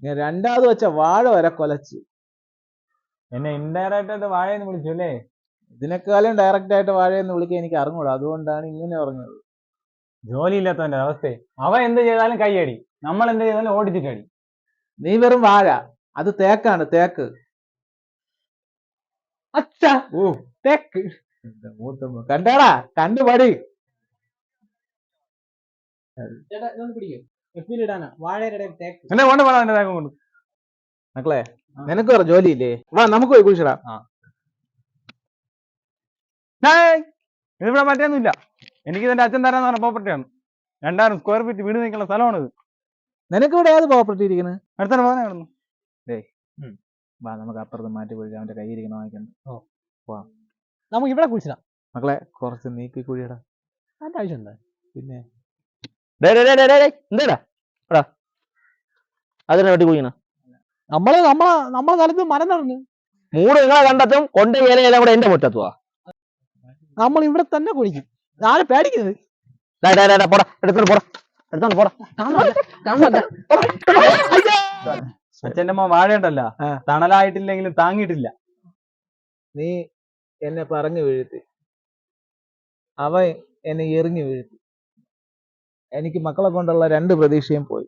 ഞാൻ രണ്ടാമത് വെച്ച വാഴ വരെ കൊലച്ച്. എന്നെ ഇൻഡയറക്റ്റ് ആയിട്ട് വാഴയെന്ന് വിളിച്ചു അല്ലേ? ഇതിനേക്കാളും ഡയറക്റ്റ് ആയിട്ട് വാഴയെന്ന് വിളിക്കാൻ എനിക്ക് അറിഞ്ഞൂടാ, അതുകൊണ്ടാണ് ഇങ്ങനെ പറഞ്ഞത്. ജോലി ഇല്ലാത്തവന്റെ അവസ്ഥയെ അവൻ എന്ത് ചെയ്താലും കൈയടി, നമ്മൾ എന്ത് ചെയ്താലും ഓടിച്ചിട്ടടി. നീ വെറും വാഴ, അത് തേക്കാണ്, തേക്ക്. അച്ഛാ ഓ തേക്ക് കണ്ടാടാ, കണ്ടുപടി. എന്നെ കൊണ്ട് പോടാ എന്റെ തേക്കം കൊണ്ട്. മക്കളെ നിനക്ക് വേറെ ജോലിയില്ലേ? വാ നമുക്ക് പോയി കുഴിച്ചിടാം. ഇതിവിടെ മറ്റൊന്നുമില്ല, എനിക്ക് ഇതെന്റെ അച്ഛൻ തരാന്ന് പറഞ്ഞ പ്രോപ്പർട്ടിയാണ്. 2000 സ്ക്വയർ ഫീറ്റ് വീട് നിൽക്കുന്ന സ്ഥലമാണിത്. നിനക്ക് ഇവിടെ ഏത് പ്രോപ്പർട്ടി ഇരിക്കുന്നത്? അടുത്താണ് പോകുന്ന കിടന്നു. വാ നമുക്ക് അപ്പുറത്ത് മാറ്റി പോയി അവന്റെ കൈ ഇരിക്കണ വാങ്ങിക്കണ്ട. നമുക്ക് ഇവിടെ കുഴിച്ചിടാം. മക്കളെ കുറച്ച് നീക്കി കുഴിയടാ. അതിന്റെ ആവശ്യമുണ്ട് പിന്നെ എന്താടാ അതിനെ വെട്ടി കുഴിക്കണം? നമ്മളെ സ്ഥലത്ത് മരം നടന്നു. മൂട് നിങ്ങളെ കണ്ടെത്തും, കൊണ്ട ഇലയെല്ലാം കൂടെ എന്റെ മുറ്റത്തുവാ. നമ്മൾ ഇവിടെ തന്നെ കുഴിക്കും. ആരെ പേടിക്കുന്നത്? പോടാ, എടുത്തോണ്ട് പോടാ, എടുത്തോണ്ട് പോടാ. അച്ഛൻ്റെ അമ്മ വാഴയുണ്ടല്ല, തണലായിട്ടില്ലെങ്കിലും താങ്ങിയിട്ടില്ല. നീ എന്നെ പറഞ്ഞു വീഴ്ത്തി, അവൻ എന്നെ എറിഞ്ഞു വീഴ്ത്തി. എനിക്ക് മക്കളെ കൊണ്ടുള്ള 2 പ്രതീക്ഷയും പോയി.